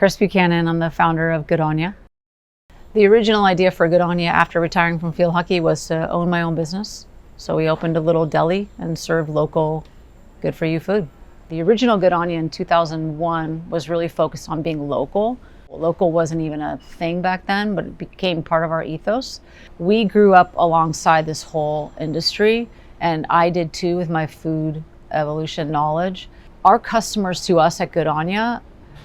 Chris Buchanan, I'm the founder of GOODONYA. The original idea for GOODONYA after retiring from field hockey was to own my own business. So we opened a little deli and served local, good-for-you food. The original GOODONYA in 2001 was really focused on being local. Local wasn't even a thing back then, but it became part of our ethos. We grew up alongside this whole industry, and I did too with my food evolution knowledge. Our customers to us at GOODONYA,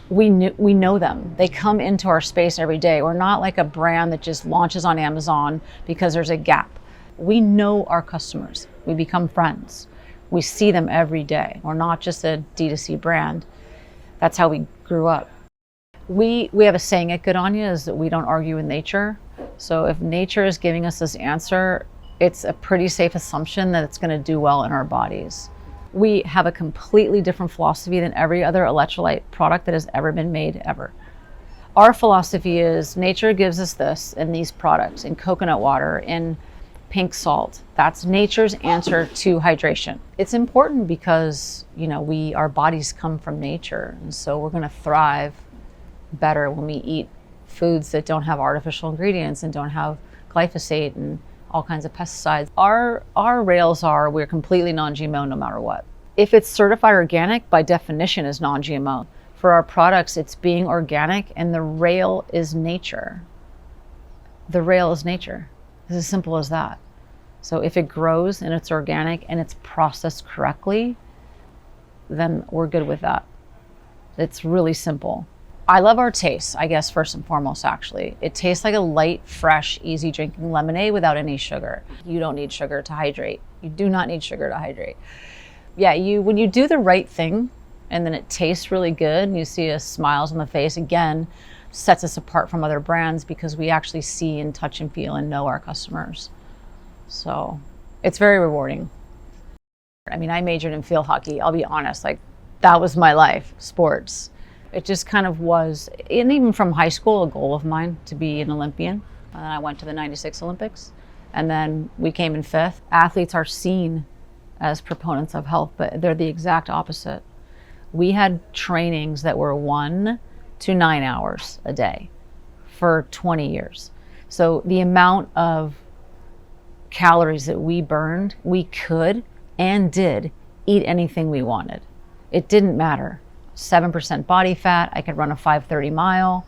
we know them. They come into our space every day. We're not like a brand that just launches on Amazon because there's a gap. We know our customers. We become friends. We see them every day. We're not just a D2C brand. That's how we grew up. We have a saying at GOODONYA is that we don't argue with nature. So if nature is giving us this answer, it's a pretty safe assumption that it's going to do well in our bodies. We have a completely different philosophy than every other electrolyte product that has ever been made ever. Our philosophy is nature gives us this in these products, in coconut water, in pink salt. That's nature's answer to hydration. It's important because, our bodies come from nature, and so we're going to thrive better when we eat foods that don't have artificial ingredients and don't have glyphosate and all kinds of pesticides. Our rails are we're completely non-GMO no matter what. If it's certified organic, by definition is non-GMO. For our products, it's being organic, and the rail is nature. The rail is nature. It's as simple as that. So if it grows and it's organic and it's processed correctly, then we're good with that. It's really simple. I love our taste, I guess, first and foremost, actually. It tastes like a light, fresh, easy drinking lemonade without any sugar. You don't need sugar to hydrate. You do not need sugar to hydrate. Yeah, when you do the right thing and then it tastes really good and you see a smiles on the face, again, sets us apart from other brands because we actually see and touch and feel and know our customers. So it's very rewarding. I mean, I majored in field hockey. I'll be honest, that was my life, sports. It just kind of was, and even from high school, a goal of mine to be an Olympian. And then I went to the '96 Olympics, and then we came in 5th. Athletes are seen as proponents of health, but they're the exact opposite. We had trainings that were 1 to 9 hours a day for 20 years. So the amount of calories that we burned, we could and did eat anything we wanted. It didn't matter. 7% body fat, I could run a 5:30 mile.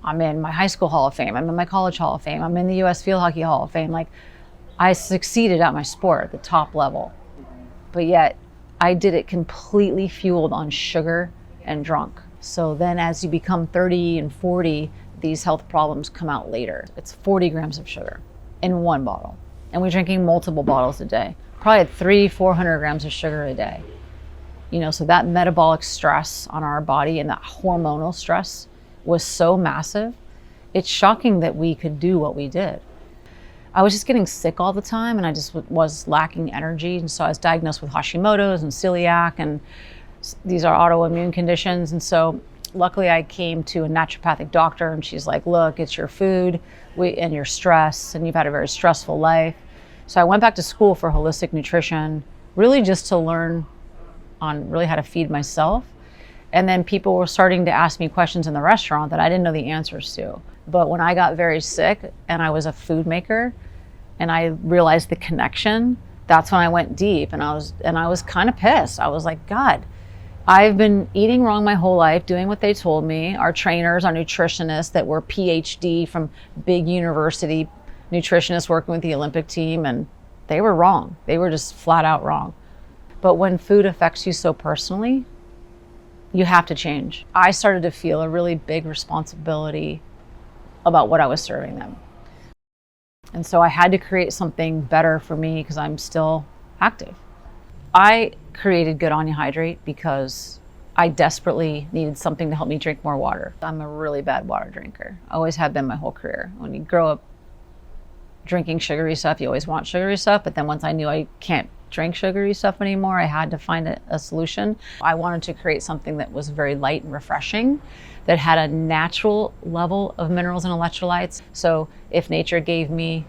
I'm in my high school Hall of Fame, I'm in my college Hall of Fame, I'm in the US Field Hockey Hall of Fame. I succeeded at my sport at the top level, but yet I did it completely fueled on sugar and drunk. So then as you become 30 and 40, these health problems come out later. It's 40 grams of sugar in one bottle. And we're drinking multiple bottles a day. Probably at 300-400 grams of sugar a day. So that metabolic stress on our body and that hormonal stress was so massive. It's shocking that we could do what we did. I was just getting sick all the time, and I just was lacking energy. And so I was diagnosed with Hashimoto's and celiac, and these are autoimmune conditions. And so luckily I came to a naturopathic doctor, and she's like, look, it's your food and your stress, and you've had a very stressful life. So I went back to school for holistic nutrition, really just to learn on really how to feed myself. And then people were starting to ask me questions in the restaurant that I didn't know the answers to. But when I got very sick and I was a food maker and I realized the connection, that's when I went deep, and I was kind of pissed. I was like, God, I've been eating wrong my whole life, doing what they told me. Our trainers, our nutritionists that were PhD from big university nutritionists working with the Olympic team, and they were wrong. They were just flat out wrong. But when food affects you so personally, you have to change. I started to feel a really big responsibility about what I was serving them. And so I had to create something better for me because I'm still active. I created GOODONYA Hydrate because I desperately needed something to help me drink more water. I'm a really bad water drinker. I always have been my whole career. When you grow up drinking sugary stuff, you always want sugary stuff. But then once I knew I can't drink sugary stuff anymore, I had to find a solution. I wanted to create something that was very light and refreshing, that had a natural level of minerals and electrolytes. So if nature gave me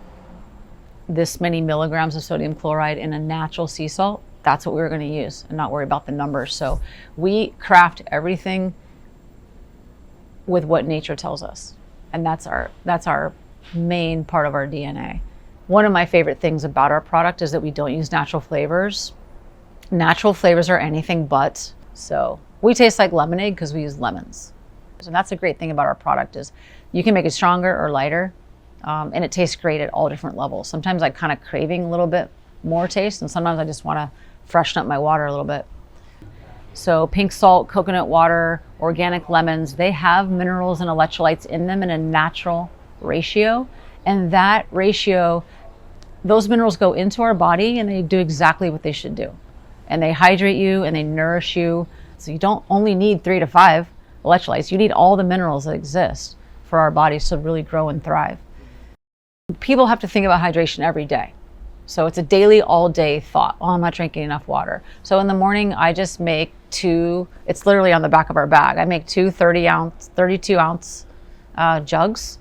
this many milligrams of sodium chloride in a natural sea salt, that's what we were going to use and not worry about the numbers. So we craft everything with what nature tells us. And that's our main part of our DNA. One of my favorite things about our product is that we don't use natural flavors. Natural flavors are anything but. So we taste like lemonade because we use lemons. And that's a great thing about our product is you can make it stronger or lighter, and it tastes great at all different levels. Sometimes I kind of craving a little bit more taste, and sometimes I just want to freshen up my water a little bit. So pink salt, coconut water, organic lemons, they have minerals and electrolytes in them in a natural ratio. And that ratio, those minerals go into our body and they do exactly what they should do. And they hydrate you and they nourish you. So you don't only need 3 to 5 electrolytes, you need all the minerals that exist for our bodies to really grow and thrive. People have to think about hydration every day. So it's a daily, all day thought. Oh, I'm not drinking enough water. So in the morning, I just make 2, it's literally on the back of our bag. I make 2 32 ounce jugs,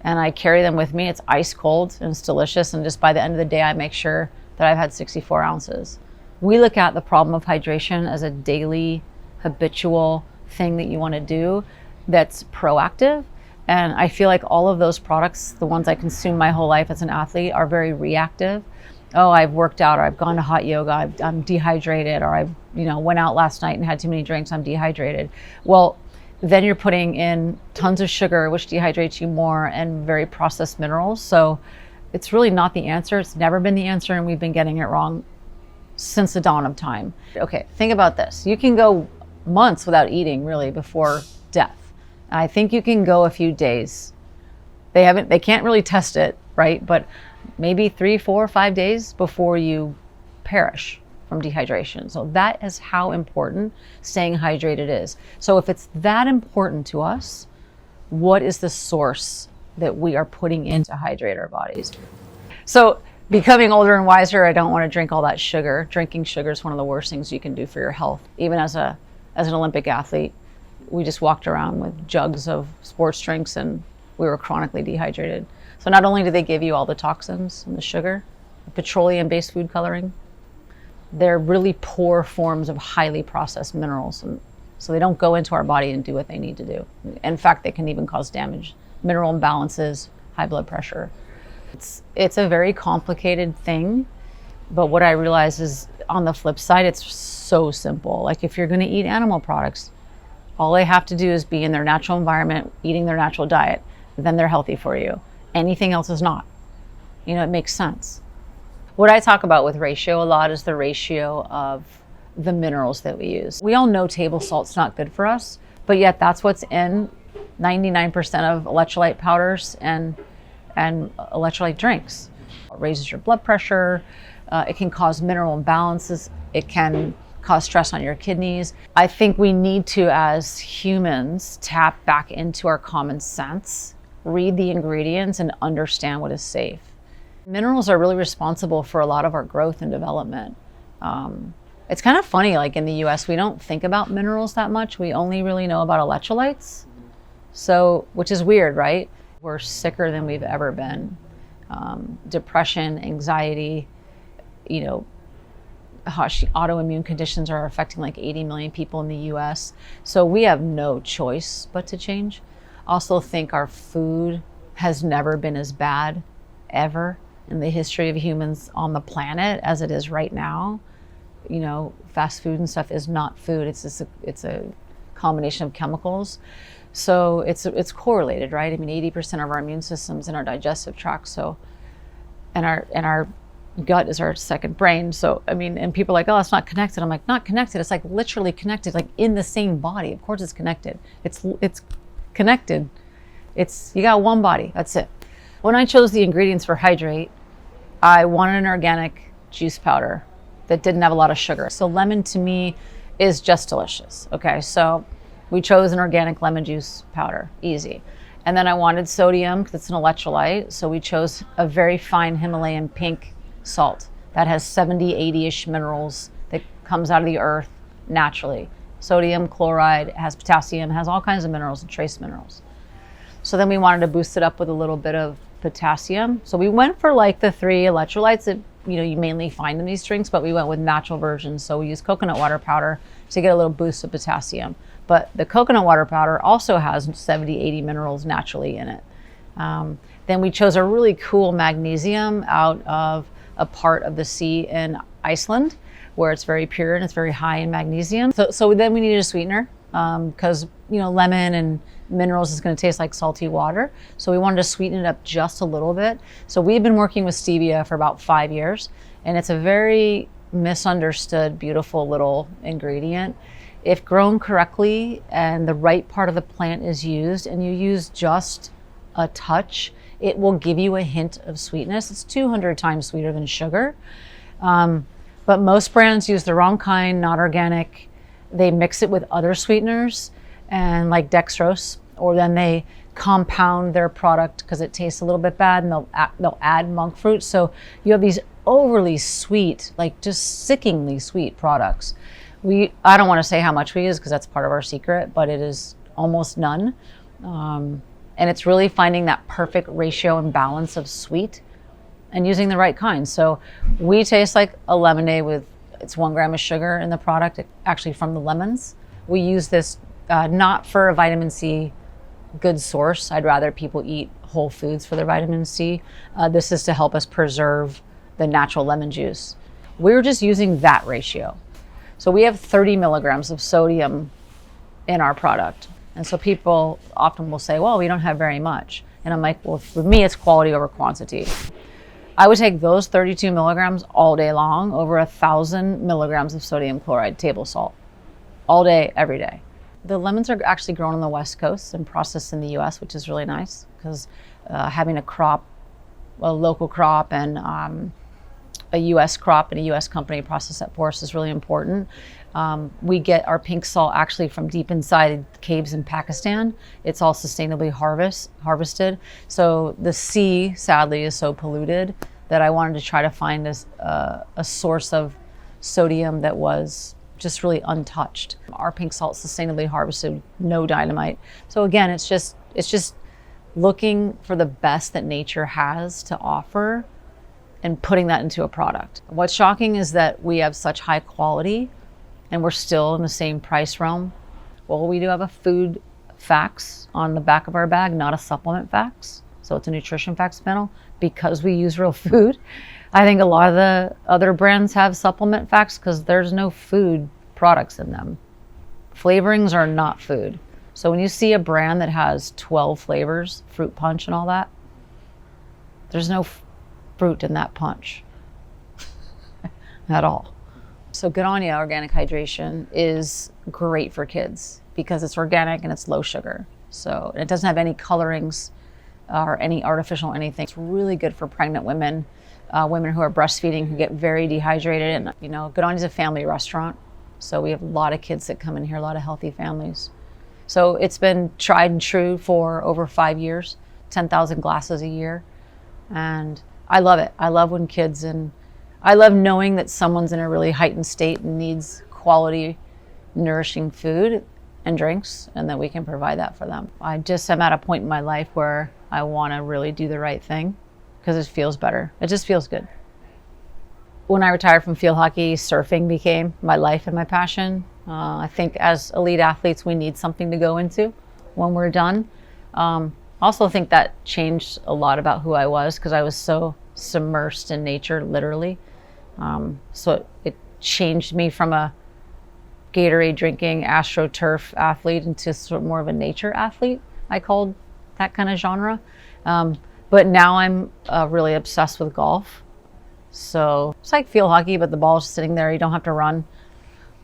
and I carry them with me. It's ice cold and it's delicious. And just by the end of the day, I make sure that I've had 64 ounces. We look at the problem of hydration as a daily, habitual thing that you want to do that's proactive. And I feel like all of those products, the ones I consume my whole life as an athlete, are very reactive. Oh, I've worked out, or I've gone to hot yoga, I'm dehydrated, or I've went out last night and had too many drinks, I'm dehydrated. Well, then you're putting in tons of sugar, which dehydrates you more, and very processed minerals. So it's really not the answer. It's never been the answer, and we've been getting it wrong since the dawn of time. Okay, think about this. You can go months without eating, really, before death. I think you can go a few days. They can't really test it, right? But maybe 3, 4, 5 days before you perish from dehydration. So that is how important staying hydrated is. So if it's that important to us, what is the source that we are putting in to hydrate our bodies? So becoming older and wiser, I don't want to drink all that sugar. Drinking sugar is one of the worst things you can do for your health. Even as an Olympic athlete, we just walked around with jugs of sports drinks and we were chronically dehydrated. So not only do they give you all the toxins and the sugar, the petroleum-based food coloring, they're really poor forms of highly processed minerals. And so they don't go into our body and do what they need to do. In fact, they can even cause damage, mineral imbalances, high blood pressure. It's a very complicated thing, but what I realize is on the flip side, it's so simple. Like if you're gonna eat animal products, all they have to do is be in their natural environment, eating their natural diet, then they're healthy for you. Anything else is not. It makes sense. What I talk about with ratio a lot is the ratio of the minerals that we use. We all know table salt's not good for us, but yet that's what's in 99% of electrolyte powders and electrolyte drinks. It raises your blood pressure, it can cause mineral imbalances, it can cause stress on your kidneys. I think we need to, as humans, tap back into our common sense, read the ingredients, and understand what is safe. Minerals are really responsible for a lot of our growth and development. It's kind of funny, like in the US, we don't think about minerals that much. We only really know about electrolytes. So, which is weird, right? We're sicker than we've ever been. Depression, anxiety, autoimmune conditions are affecting like 80 million people in the US. So we have no choice but to change. Also think our food has never been as bad ever in the history of humans on the planet as it is right now. Fast food and stuff is not food. It's a combination of chemicals. So it's correlated, right? I mean, 80% of our immune system's in our digestive tract. So, and our gut is our second brain. So, I mean, and people are like, oh, it's not connected. I'm like, not connected. It's like literally connected, like in the same body. Of course it's connected. It's connected. You got one body, that's it. When I chose the ingredients for Hydrate, I wanted an organic juice powder that didn't have a lot of sugar. So lemon to me is just delicious. Okay, so we chose an organic lemon juice powder, easy. And then I wanted sodium because it's an electrolyte. So we chose a very fine Himalayan pink salt that has 70, 80-ish minerals that comes out of the earth naturally. Sodium, chloride, has potassium, has all kinds of minerals and trace minerals. So then we wanted to boost it up with a little bit of potassium. So we went for like the 3 electrolytes that you mainly find in these drinks, but we went with natural versions. So we used coconut water powder to get a little boost of potassium. But the coconut water powder also has 70, 80 minerals naturally in it. Then we chose a really cool magnesium out of a part of the sea in Iceland where it's very pure and it's very high in magnesium. So then we needed a sweetener because lemon and minerals is going to taste like salty water. So we wanted to sweeten it up just a little bit. So we've been working with stevia for about 5 years, and it's a very misunderstood, beautiful little ingredient. If grown correctly and the right part of the plant is used and you use just a touch, it will give you a hint of sweetness. It's 200 times sweeter than sugar. But most brands use the wrong kind, not organic. They mix it with other sweeteners and like dextrose, or then they compound their product because it tastes a little bit bad, and they'll add monk fruit. So you have these overly sweet, like just sickeningly sweet products. I don't want to say how much we use because that's part of our secret, but it is almost none. And it's really finding that perfect ratio and balance of sweet and using the right kind. So we taste like a lemonade with, it's 1 gram of sugar in the product, actually from the lemons. We use this not for a vitamin C good source. I'd rather people eat whole foods for their vitamin C. This is to help us preserve the natural lemon juice. We're just using that ratio. So we have 30 milligrams of sodium in our product. And so people often will say, well, we don't have very much. And I'm like, well, for me, it's quality over quantity. I would take those 32 milligrams all day long over 1,000 milligrams of sodium chloride table salt all day, every day. The lemons are actually grown on the West Coast and processed in the US, which is really nice because having a local crop and a US crop and a US company process that for us is really important. We get our pink salt actually from deep inside caves in Pakistan. It's all sustainably harvested. So the sea, sadly, is so polluted that I wanted to try to find a source of sodium that was just really untouched. Our pink salt is sustainably harvested, no dynamite. So again, it's just looking for the best that nature has to offer and putting that into a product. What's shocking is that we have such high quality and we're still in the same price realm. Well, we do have a food facts on the back of our bag, not a supplement facts. So it's a nutrition facts panel because we use real food. I think a lot of the other brands have supplement facts because there's no food products in them. Flavorings are not food. So when you see a brand that has 12 flavors, fruit punch and all that, there's no fruit in that punch at all. So GOODONYA Organic Hydration is great for kids because it's organic and it's low sugar. So it doesn't have any colorings or any artificial anything. It's really good for pregnant women, women who are breastfeeding who get very dehydrated. And GOODONYA is a family restaurant. So we have a lot of kids that come in here, a lot of healthy families. So it's been tried and true for over 5 years, 10,000 glasses a year. And I love it. I love when kids, and I love knowing that someone's in a really heightened state and needs quality, nourishing food and drinks, and that we can provide that for them. I just am at a point in my life where I want to really do the right thing because it feels better. It just feels good. When I retired from field hockey, surfing became my life and my passion. I think as elite athletes, we need something to go into when we're done. Also think that changed a lot about who I was because I was so submersed in nature, literally. So it changed me from a Gatorade drinking AstroTurf athlete into sort of more of a nature athlete, I called that kind of genre. But now I'm really obsessed with golf. So it's like field hockey, but the ball's just sitting there. You don't have to run.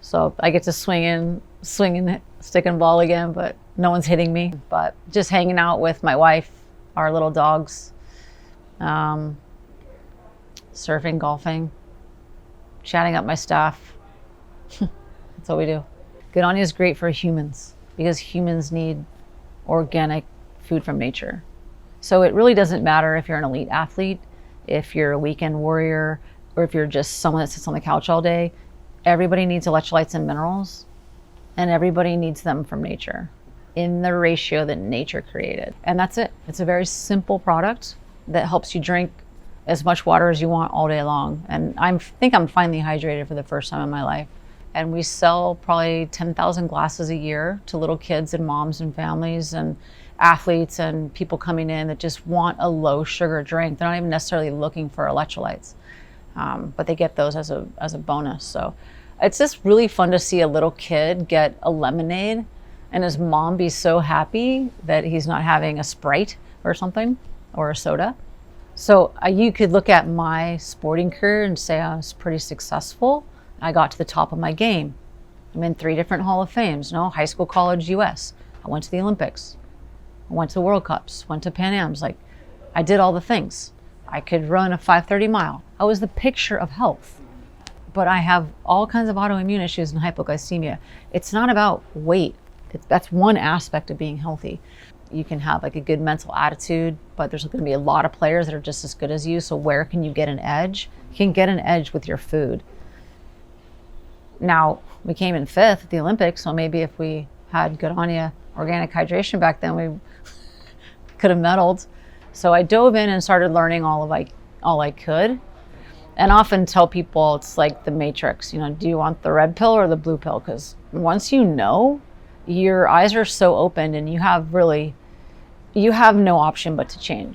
So I get to swing in, stick and ball again, but no one's hitting me. But just hanging out with my wife, our little dogs, surfing, golfing, chatting up my staff. That's what we do. GOODONYA is great for humans because humans need organic food from nature. So it really doesn't matter if you're an elite athlete, if you're a weekend warrior, or if you're just someone that sits on the couch all day. Everybody needs electrolytes and minerals, and everybody needs them from nature in the ratio that nature created. And that's it. It's a very simple product that helps you drink as much water as you want all day long. And I think I'm finally hydrated for the first time in my life. and we sell probably 10,000 glasses a year to little kids and moms and families and athletes and people coming in that just want a low sugar drink. They're not even necessarily looking for electrolytes, but they get those as a bonus. So it's just really fun to see a little kid get a lemonade and his mom be so happy that he's not having a Sprite or something or a soda. So you could look at my sporting career and say I was pretty successful. I got to the top of my game. I'm in 3 different Hall of Fames, high school, college, US. I went to the Olympics. I went to World Cups, went to Pan Am's. Like, I did all the things. I could run a 5:30 mile. I was the picture of health. But I have all kinds of autoimmune issues and hypoglycemia. It's not about weight. That's one aspect of being healthy. You can have like a good mental attitude, but there's going to be a lot of players that are just as good as you. So where can you get an edge? You can get an edge with your food. Now, we came in 5th at the Olympics, so maybe if we had GOODONYA organic hydration back then, we could have medaled. So I dove in and started learning all I could. And often tell people it's like the Matrix, do you want the red pill or the blue pill? Because once you know, your eyes are so open and you have no option but to change.